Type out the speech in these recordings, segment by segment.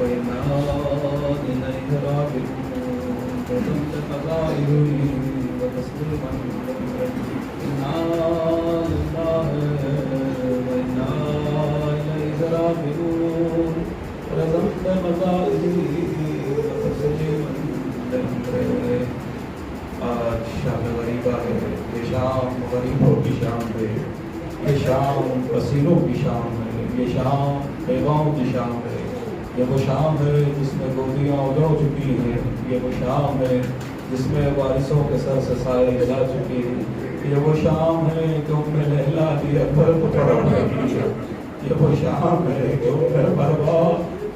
وإنا إليه راجعون وكنت قضائه وتسليما إنا لله وإنا إليه راجعون رزقت قضائه وتسليما آج شام غریبہ ہے، یہ شام غریبوں کی شام ہے، یہ شام اسیروں کی شام ہے، یہ شام بیواؤں کی شام ہے، یہ وہ شام ہے جس میں گولیاں اجڑ چکی ہیں، یہ وہ شام ہے جس میں وارثوں کے سر سے سائے جا چکی ہے، یہ وہ شام ہے کہ ام لیلا بھی اکبر کو تڑپ رہی ہے، یہ وہ شام ہے کہ ام بربا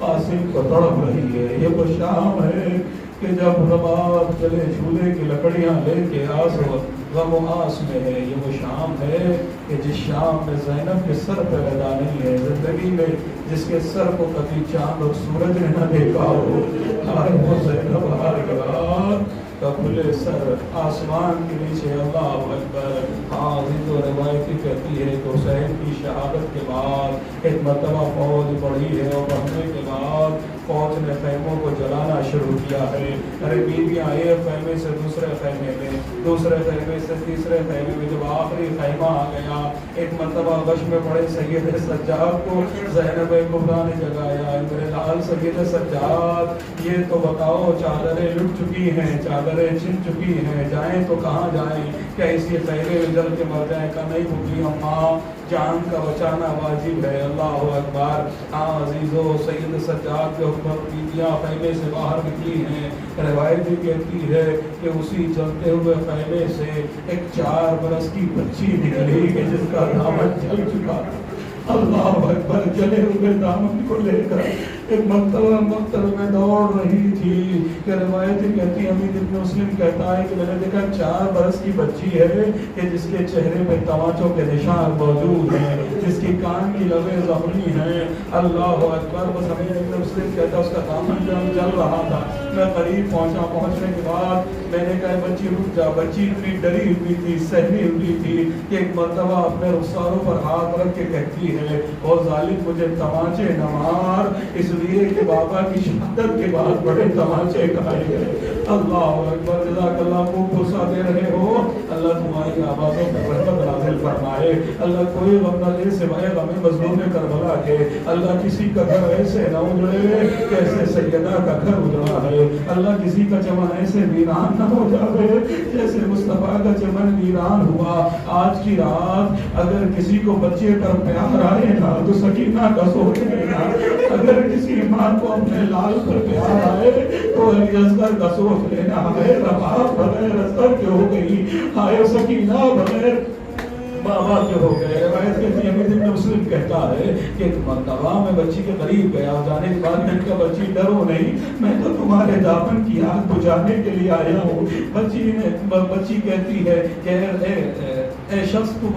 قاسم کو تڑپ رہی ہے، یہ وہ شام ہے کہ جب رباب چلے جھولے کی لکڑیاں لے کے آس و غم و آس میں ہے، یہ وہ شام ہے کہ جس شام میں زینب کے سر پہ لگا نہیں ہے، زندگی میں جس کے سر کو کبھی چاند اور سورج نے نہ دیکھا ہو، آئے وہ زینب ہار کا کھلے سر آسمان کے نیچے اللہ اکبر۔ حدیث و روایتی کہتی ہے کہ حسین کی شہادت کے بعد ایک مرتبہ فوج بڑھی ہے، اور بڑھنے کے بعد فوج نے خیموں کو جلانا شروع کیا ہے، ارے بیویاں ایک خیمے سے دوسرے خیمے میں، دوسرے خیمے سے تیسرے خیمے میں، جب آخری خیمہ آ گیا ایک مرتبہ غش میں پڑے سید سجاد کو زینب کبریٰ نے جگایا، میرے لال سید سجاد یہ تو بتاؤ چادریں لٹ چکی ہیں، چادریں چھن چکی ہیں، جائیں تو کہاں جائیں، کیا اسی خیمے میں جل کے مر جائیں؟ کا نہیں بھولی اماں جان کا بچانا واجب ہے، اللہ اکبر۔ عزیزو سید سجاد کے حکم بیویاں خیمے سے باہر نکلی ہیں، روایت بھی کہتی ہے کہ اسی جلتے ہوئے خیمے سے ایک 4 برس کی بچی نکلی کہ جس کا دامن جل چکا، اللہ اکبر۔ جلے ہوئے دامن کو لے کر ایک مرتبہ مقتل میں دوڑ رہی تھی کہ روایت کہتی حمید ابن مسلم کہتا ہے کہ میں نے دیکھا 4 برس کی بچی ہے کہ جس کے چہرے پہ تماچوں کے نشان موجود ہیں، جس کی کان کی لبیں زخمی ہیں، اللہ اکبر۔ بس حمید ابن مسلم کہتا اس کا دامن جل رہا تھا، میں قریب پہنچا، پہنچنے کے بعد میں نے کہا بچی رک جا، بچی اتنی ڈری ہوئی تھی، سہمی ہوئی تھی کہ ایک مرتبہ اپنے رخساروں پر ہاتھ رکھ کے کہتی ہے اور ظالم مجھے تماچے نہ مار، اس لیے کہ بابا کی شہادت کے بعد بڑے تماچے کھائے گئے، اللہ اکبر۔ جزاک اللہ کو غصہ دے رہے ہو، اللہ تمہاری آوازوں پر رحمت نازل فرمائے، اللہ کوئی غم نہ دے سوائے غم مظلوم کربلا کے، اللہ کسی کا گھر ایسے نہ اجڑے جیسے سیدہ کا گھر اجڑا ہے، اللہ کسی کا چمن ایسے ویران نہ ہو جائے جیسے مصطفیٰ کا چمن ویران ہوا۔ آج کی رات اگر کسی کو بچے پر پیار آئے نا تو سکینہ کا سوچ لینا، اگر کسی ماں کو اپنے لال پر پیار آئے تو علی اصغر کا سوچ لینا، ہے رباب بغیر اصغر کے ہو گئی، ہائے سکینہ بغیر بابا کے ہو گئے۔ روایت کہتی ہے حمید ابن مسلم کہتا ہے کہ ایک مرتبہ میں بچی کے قریب گیا، جانے کے بعد میں نے کہا بچی ڈرو نہیں، میں تو تمہارے دامن کی آگ بجھانے کے لیے آیا ہوں۔ بچی کہتی ہے کہ اے شخص تو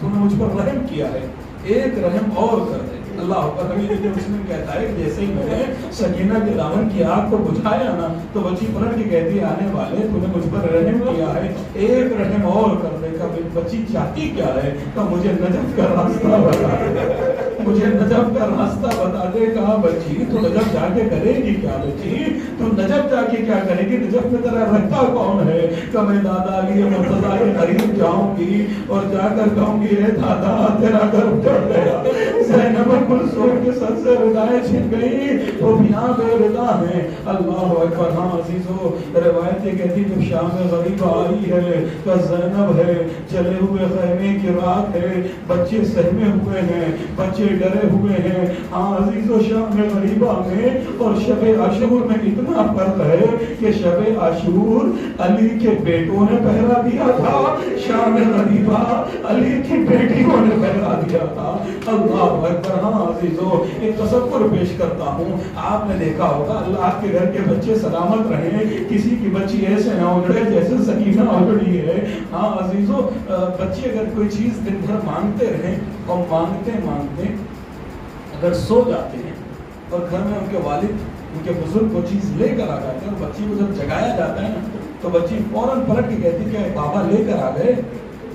نے مجھ پر رحم کیا ہے، ایک رحم اور کر دے۔ اللہ اکبر۔ حمید ابن مسلم کہتا ہے کہ جیسے ہی میں نے سکینہ کے دامن کی آگ کو بجھایا نا تو بچی پلٹ کے کہتی ہے آنے والے تو نے مجھ پر رحم کیا ہے، ایک رحم اور کر دے۔ کا بچی چاہتی کیا ہے؟ کہ مجھے نجف کا راستہ بتا دے، مجھے نجف کا راستہ بتا دے۔ کہا بچی تو نجف جا کے کرے گی کیا؟ بچی تو نجف جا کے کیا کرے گی؟ نجف میں تیرا رکھتا کون ہے؟ کہ میں دادا علی مرتضیٰ کے قریب جاؤں گی اور جا کر کہوں گی اے دادا تیرا گھر اجڑ گیا، زینب کلثوم کے سر سے ردائیں چھن گئی، وہ یہاں بے ردا ہیں، اللہ اکبر۔ ہاں عزیزو روایت یہ کہتی جب شام غریبہ آئی ہے کہ زینب ہے، چلے ہوئے خیمے کی رات ہے، بچے سہمے ہوئے ہیں، بچے ڈرے ہوئے ہیں۔ ہاں عزیزو شام غریبہ میں اور شب عاشور میں اتنا فرق ہے کہ شب عاشور علی کے بیٹوں نے پہرا دیا تھا، شام غریبہ علی کی بیٹیوں نے پہرا دیا تھا، اللہ اکبر۔ ہاں عزیزو ایک تصور پیش کرتا ہوں، آپ نے دیکھا ہوگا اللہ آپ کے گھر کے بچے سلامت رہیں، کسی کی بچی ایسے نہ اجڑے جیسے سکینہ اجڑی ہے۔ ہاں عزیزو بچے اگر کوئی چیز دن بھر مانگتے رہیں اور مانگتے مانگتے اگر سو جاتے ہیں اور گھر میں ان کے والد ان کے بزرگ وہ چیز لے کر آ جاتے ہیں اور بچی کو جب جگایا جاتا ہے نا تو بچی فوراً پلٹ کے کہتی کہ بابا لے کر آ گئے،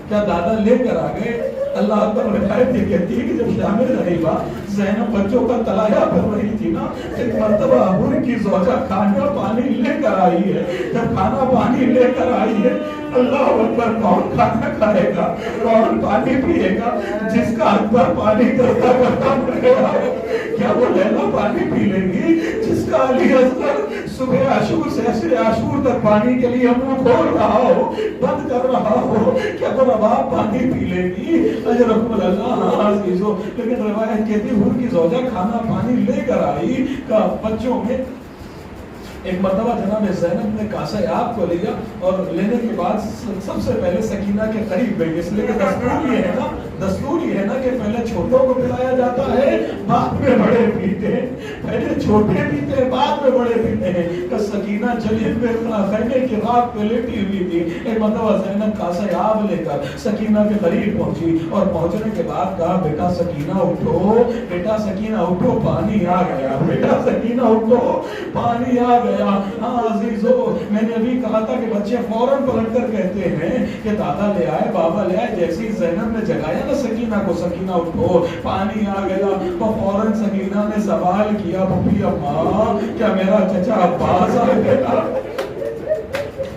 کیا دادا لے کر آ گئے؟ اللہ اکبر. روایت یہ کہتی ہے کہ جب شام غریبہ زینب بچوں کا تلایا کر رہی تھی نا، ایک مرتبہ ان کی زوجہ کھانا پانی لے کر آئی ہے. جب کھانا پانی لے کر آئی ہے، اللہ اکبر، کون کھانا کھائے گا، کون پانی پیے گا؟ جس کا اکبر پانی کرتا کرتا مر گیا ہے، کیا وہ لیلا پانی پی لے گی؟ جس کا علی اصغر صبح عاشور سے عصر عاشور تک پانی کے لیے منہ کھول رہا ہو، بند کر رہا ہو، کیا وہ رباب پانی پی لے گی؟ اجرکم اللہ عزیزو. لیکن روایت کہتی حور کی زوجہ کھانا پانی لے کر آئی کہ بچوں میں ایک مرتبہ جناب زینب نے کاسہ آب کو لیا اور لینے کے بعد سب سے پہلے سکینہ کے قریب گئی. اس لیے کہ دستور یہ ہے نا کہ پہلے چھوٹوں کو پلایا جاتا ہے، بعد میں بڑے پیتے ہیں. پہلے چھوٹے پیتے ہیں، بعد میں بڑے پیتے ہیں. کہ سکینہ جلیل میں خیمے کی رات پہ لیٹی ہوئی تھی. ایک مرتبہ زینب کاسہ آب لے کر سکینہ کے قریب پہنچی اور پہنچنے کے بعد کہا بیٹا سکینہ اٹھو، بیٹا سکینہ اٹھو، پانی آ گیا، بیٹا سکینہ اٹھو، پانی آ گیا. ہاں عزیزو، میں نے ابھی کہا تھا کہ بچے فوراً پلٹ کر کہتے ہیں کہ دادا لے آئے، بابا لے آئے. جیسی زینب نے جگایا نا سکینہ کو، سکینہ اٹھو، پانی آ گیا، تو فوراً سکینہ نے سوال کیا پھپھی اماں کیا میرا چچا عباس آ گیا؟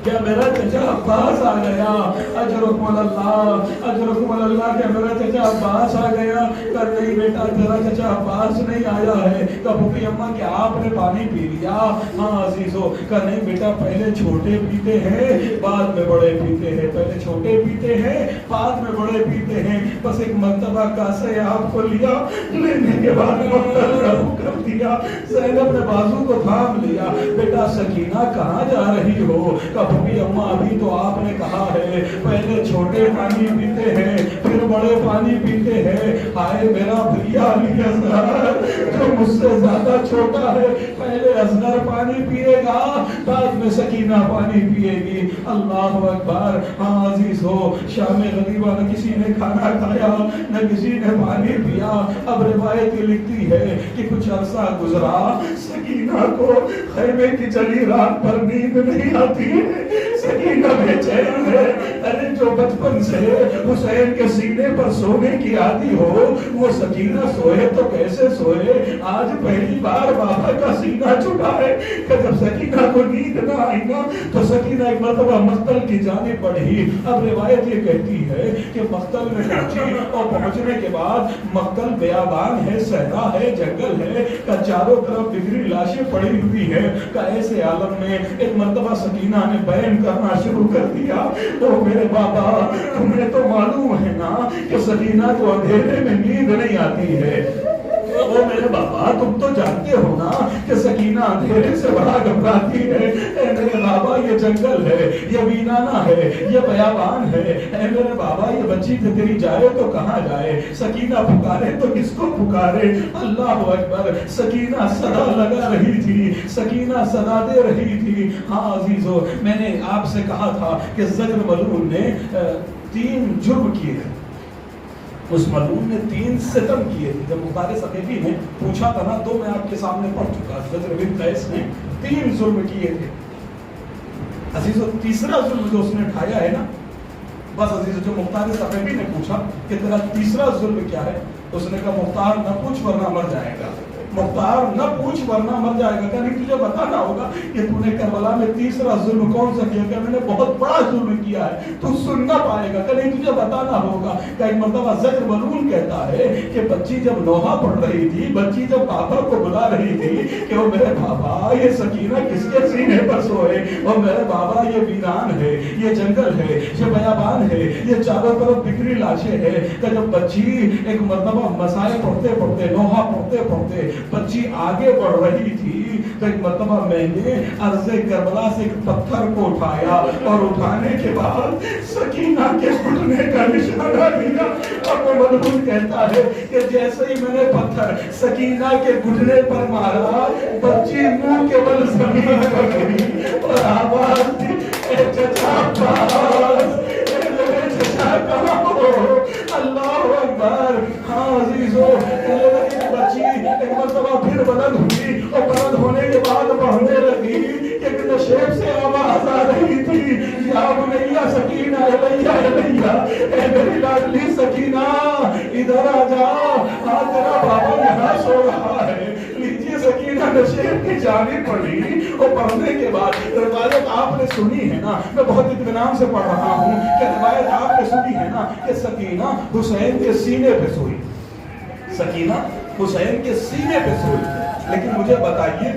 کیا میرا چچا عباس آ گیا؟ اجرکم اللہ، اجرکم اللہ، کیا میرا چچا عباس آ گیا؟ کہ نہیں بیٹا تیرا چچا عباس نہیں آیا ہے. کہ پھپھی اماں کیا آپ نے پانی پی لیا؟ ہاں عزیزو. کہ نہیں بیٹا پہلے چھوٹے پیتے ہیں بعد میں بڑے پیتے ہیں، پہلے چھوٹے پیتے ہیں بعد میں بڑے پیتے ہیں. بس ایک مرتبہ کاسے آپ کو لیا، لینے کے بعد رفع کر دیا. زینب نے بازو کو تھام لیا. بیٹا سکینہ کہاں جا رہی ہو؟ پھپھی اماں ابھی تو آپ نے کہا ہے پہلے چھوٹے پانی پیتے ہیں پھر بڑے پانی پیتے ہیں. ہائے میرا بھیا علی اصغر جو مجھ سے زیادہ چھوٹا ہے، پہلے اصغر پانی پیے گا بعد میں سکینہ پانی پیے گی. اللہ اکبر. ہاں عزیز ہو، شام غریبہ نہ کسی نے کھانا کھایا نہ کسی نے پانی پیا. اب روایت یہ لکھتی ہے کہ کچھ عرصہ گزرا، سکینہ کو خیمے کی چلی رات پر نیند نہیں آتی ہے. سکینہ بے چین ہے. ارے جو بچپن سے حسین کے سینے پر سونے کی عادی ہو، وہ سکینہ سوئے تو کیسے سوئے؟ آج پہلی بار بابا کا سینہ چھپا ہے کہ جب سکینہ کو نیند نہ آئی نا تو سکینہ ایک مرتبہ مقتل کی جانب بڑھی. اب روایت یہ کہتی ہے کہ مقتل میں پہنچی اور پہنچنے کے بعد مقتل بیابان ہے، صحرا ہے، جنگل ہے، کہ چاروں طرف بکھری لاشیں پڑی ہوئی ہے. کہ ایسے عالم میں ایک مرتبہ سکینہ نے بیان کرنا شروع کر دیا، تو میرے بابا تمہیں تو معلوم ہے نا کہ سکینہ کو اندھیرے میں نیند نہیں آتی ہے. وہ میرے بابا تم تو جانتے ہو نا کہ سکینہ اندھیرے سے بڑا گھبراتی ہے. اے میرے بابا یہ جنگل ہے، یہ ویرانہ ہے، یہ بیابان ہے. اے میرے بابا یہ بچی تیری جائے تو کہاں جائے؟ سکینہ پکارے تو کس کو پکارے؟ اللہ اکبر. سکینہ صدا لگا رہی تھی، سکینہ صدا دے رہی تھی. ہاں عزیزو، میں نے آپ سے کہا تھا کہ زجر ملعون نے 3 جرم کیے تھے. اس ملعون نے 3 ستم کیے تھے. جب بخاری ثقفی نے پوچھا تھا نا تو میں آپ کے سامنے پڑھ چکا. زجر بن قیس نے 3 ظلم کیے تھے. عزیزو تیسرا ظلم جو اس نے اٹھایا ہے نا، بس عزیزو جو مختار ثقفی نے پوچھا کہ تیرا تیسرا ظلم کیا ہے، اس نے کہا مختار نہ پوچھ ورنہ مر جائے گا. مختار نہ پوچھ ورنہ مر جائے گا. کہ نہیں تجھے بتانا ہوگا کہ تو نے کربلا میں تیسرا ظلم کون سا کیا؟ کہ میں نے بہت بڑا ظلم کیا ہے، تو سن نہ پائے گا. کہ نہیں تجھے بتانا ہوگا. کہ ایک مرتبہ زجر ملعون کہتا ہے کہ بچی جب نوحہ پڑھ رہی تھی، بچی جب بابا کو بلا رہی تھی کہ وہ میرے بابا یہ سکینہ کس کے سینے پر سوئے، اور میرے بابا یہ ویران ہے، یہ جنگل ہے، یہ بیابان ہے، یہ چاروں طرف بکھری لاشیں ہے. کہ جب بچی ایک مرتبہ مسائل پڑھتے پڑھتے، نوحہ پڑھتے پڑھتے بچی آگے بڑھ رہی تھی تو ایک مرتبہ میں نے عرض کربلا سے ایک پتھر کو اٹھایا اور اٹھانے کے بعد سکینہ کے گھٹنے کا نشانہ دیا. اور وہ ملعون کہتا ہے کہ جیسے ہی میں نے پتھر سکینہ کے گھٹنے پر مارا، بچی منہ کے بل زمین پر گری اور آواز دی، اے چچا عباس، اے میرے چچا کہاں ہو؟ اللہ اکبر. ہاں عزیزو، بچی ایک مرتبہ پھر بلند ہوئی اور بلند ہونے کے بعد بڑھنے لگی. ایک نشیب سے آواز آ رہی تھی، یا بنیا سکینہ الیہ الیہ سکینہ، اے میری لاڈلی سکینہ ادھر آ جا، آج تیرا بابا یہاں سو رہا ہے۔ لیجیے سکینہ نشیب کی جانب پڑھی، اور پڑھنے کے بعد روایت آپ نے سنی ہے نا، میں بہت اطمینان سے پڑھ رہا ہوں کہ روایت آپ نے سنی ہے نا کہ سکینہ حسین کے سینے پہ سوئی، سکینہ حسین کے سینے پہ سوئی۔ لیکن مجھے بتائیے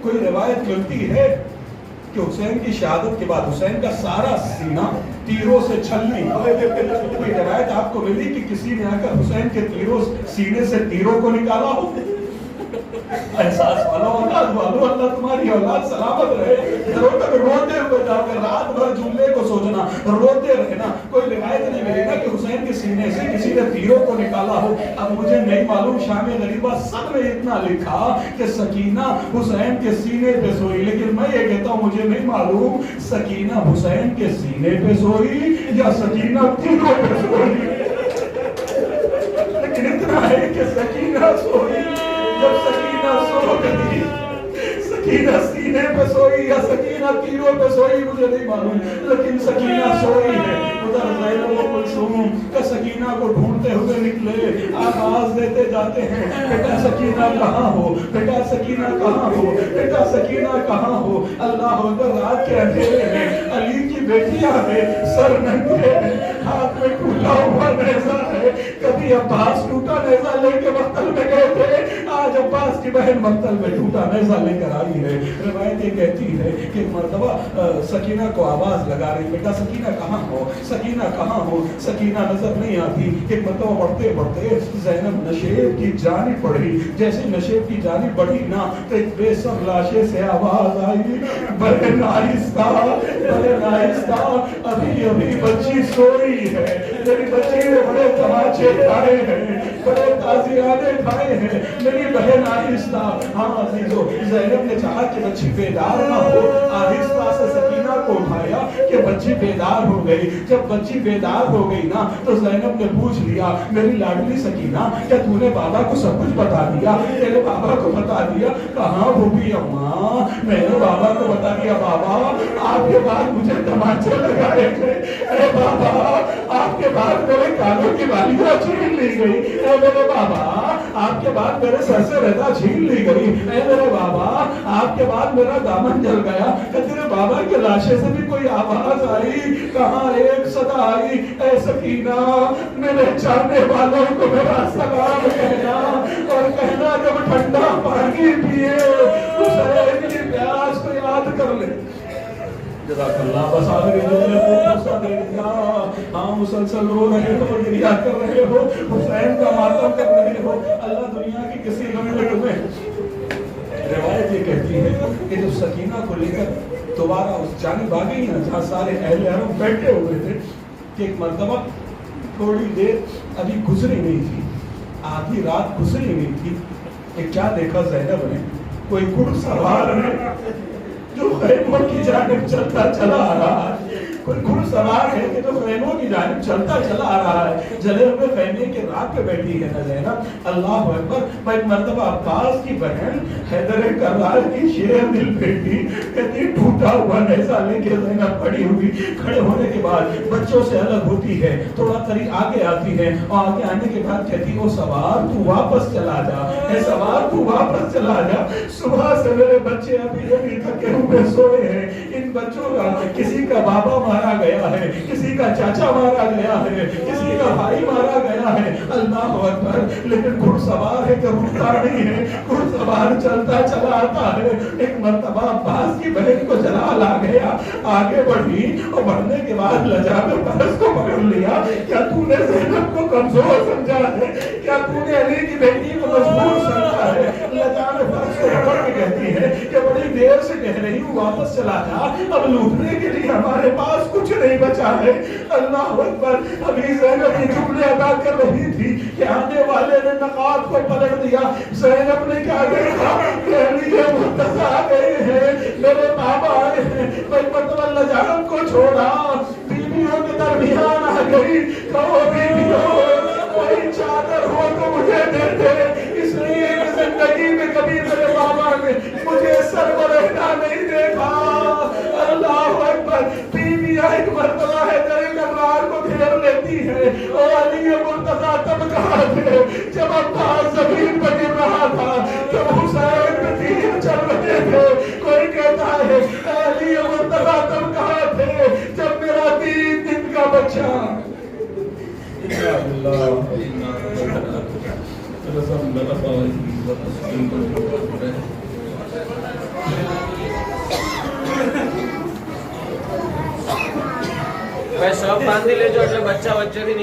کوئی روایت ملتی ہے کہ حسین کی شہادت کے بعد حسین کا سارا سینہ تیروں سے چھلنی، کوئی روایت آپ کو ملی کہ کسی نے آ کر حسین کے تیروں سینے سے تیروں کو نکالا ہو؟ احساس والو، اولاد والو، اللہ تمہاری اولاد سلامت رہے، گھروں تک روتے ہوئے جاؤ گے، رات بھر جملے کو سوچنا، روتے رہنا۔ کوئی روایت نہیں ملے گا کہ حسین کے سینے سے کسی نے تیروں کو نکالا ہو۔ اب مجھے نہیں معلوم، شام غریبہ سب نے اتنا لکھا کہ سکینہ حسین کے سینے پہ سوئی، لیکن میں یہ کہتا ہوں مجھے نہیں معلوم سکینہ حسین کے سینے پہ سوئی یا سکینہ تیروں پہ سوئی، لیکن اتنا ہے کہ سکینہ سوئی۔ جب سکینہ سو گئی، سکینہ سینے پہ سوئی یا سکینہ تیروں پہ سوئی مجھے نہیں معلوم، لیکن سکینہ سوئی ہے۔ ادھر زینب و کلثوم کا سکینہ کو ڈھونڈتے ہوئے نکلے، آواز دیتے جاتے ہیں، بیٹا سکینہ کہاں ہو، بیٹا سکینہ کہاں ہو، بیٹا سکینہ کہاں ہو۔ اللہ اکبر، رات کے اندھیرے میں علی کی بیٹیاں ہیں، سر ننگے ہیں، ہاتھ میں ٹوٹا ہوا نیزہ ہے۔ کبھی عباس ٹوٹا نیزہ لے کے مقتل میں گئے تھے، آج عباس کی بہن مقتل میں ٹوٹا نیزہ لے کر آئی ہے۔ روایت یہ کہتی ہے کہ ایک مرتبہ سکینہ کو آواز لگا رہی، بیٹا سکینہ کہاں ہو، سکینہ کہاں ہو، سکینہ نظر نہیں آتی۔ ایک مرتبہ بڑھتے بڑھتے زینب نشیب کی جانب بڑھی، جیسے نشیب کی جانب بڑھی نا تو ایک بے سر لاشے سے آواز آئی، بہن آہستہ، بہن آہستہ، ابھی ابھی بچی سوئی ہے، میری بچی نے بڑے تماچے کھائے ہیں، بڑے تازیانے کھائے ہیں، میری بہن آہستہ۔ ہاں عزیزو، زینب نے چاہا کہ بچی بیدار نہ ہو، آہستہ سے سکینہ کو اٹھایا کہ بچی بیدار ہو گئی۔ جب بچی بیدار ہو گئی نا تو زینب نے پوچھ لیا، میری لاڈلی سکینہ کیا تو نے بابا کو سب کچھ بتا دیا، تیرے بابا کو بتا دیا؟ کہاں بھوبی اماں، میں نے بابا کو بتا دیا، بابا آپ کے بعد مجھے تماچے لگائے گئے، اے بابا آپ کے بعد میرے کانوں کی بالیاں چھین لی گئی، اے میرے بابا آپ کے بعد میرے سر سے ردا چھین لی گئی، اے میرے بابا آپ کے بعد میرا دامن جل گیا۔ کہ تیرے بابا کے لاشے سے بھی کوئی آواز آئی؟ کہاں ایک صدا آئی، اے سکینہ میرے چاہنے والوں کو میرا سلام کہنا، اور کہنا جب ٹھنڈا پانی پیے حسین کی پیاس کو یاد کر لے۔ جزاک اللہ، بس آخری جملے کو پوچھا دے دیا۔ ہاں مسلسل رو رہے ہو، گریہ کر رہے ہو، حسین کا ماتم کر رہے ہو، اللہ دنیا کی کسی غم میں تمہیں۔ روایت یہ کہتی ہے کہ جب سکینہ کو لے کر دوبارہ اس جانب آ گئی نا جہاں سارے اہل حرم بیٹھے ہوئے تھے، کہ ایک مرتبہ تھوڑی دیر ابھی گزری نہیں تھی، آدھی رات گزری نہیں تھی کہ کیا دیکھا زینب نے، کوئی گھڑ سوار ہے جو خیموں کی جانب چلتا چلا آ رہا ہے، کوئی گھڑ سوار ہے کہ جو خیموں کی جانب چلتا چلا آ رہا ہے، جلے ہوئے خیمے کے رات پہ بیٹھی ہے نا زینب۔ اللہ اکبر، میں ایک مرتبہ عباس کی بہن حیدر کرار کی شیر دل بیٹی کہتی ٹوٹا ہوا نیزہ لے کے زینب کھڑی ہوئی، کھڑے ہونے کے بعد بچوں سے الگ ہوتی ہے، تھوڑا قریب آگے آتی ہے، اور آگے آنے کے بعد کہتی او سوار تو واپس چلا جا، اے سوار تو واپس چلا جا، صبح سے میرے بچے ابھی تھکے ہوئے سوئے ہیں، ان بچوں کا کسی کا بابا مارا گیا ہے، کسی کا چاچا مارا گیا ہے، کسی کا بھائی مارا گیا ہے، اللہ اکبر، لیکن گھڑ سوار ہے کہ رکتا نہیں ہے، گھڑ سوار چلتا چلا آتا ہے۔ ایک مرتبہ عباس کی بہن کو جلال آ گیا، آگے بڑھی اور بڑھنے کے بعد لجا کر فرس کو پکڑ لیا، کیا تو نے زینب کو کمزور سمجھا ہے، کیا تو نے علی کی بیٹی کو مجبور سمجھا ہے؟ لجا میں فرس کو پکڑ کے کہتی ہے کہ بڑی دیر سے کہہ رہی ہوں واپس چلا جا، اب لوٹنے کے لیے ہمارے پاس کچھ نہیں بچا ہے۔ اللہ اکبر، ابھی زینب یہ جملے ادا کر رہی تھی کہ آنے والے نے نقاب کو پلٹ دیا۔ زینب نے کیا کہا کہ علی مرتضی آ گئے ہیں، میرے بابا آئے ہیں۔ میں مرتبہ لجانت کو چھوڑا، بیویوں کے درمیان آ گئی، کہو بیویوں کوئی چادر ہو تو مجھے دے دے، اس لیے کہ زندگی میں کبھی میرے بابا نے مجھے سر برہنا نہیں دیکھا۔ اللہ اکبر، بیویاں ایک مرتبہ ہے درے کرار کو گھیر ہے. اور علی مرتضیٰ تب کہاں تھے جب عباس زمین پر گر رہا تھا, جب حسین پہ تیر چل رہے تھے. کوئی کہتا ہے اے علی مرتضیٰ تب کہاں تھے جب میرا 3 دن کا بچہ میں سب باندھی لے جو એટલે બચ્ચા વચ્ચેથી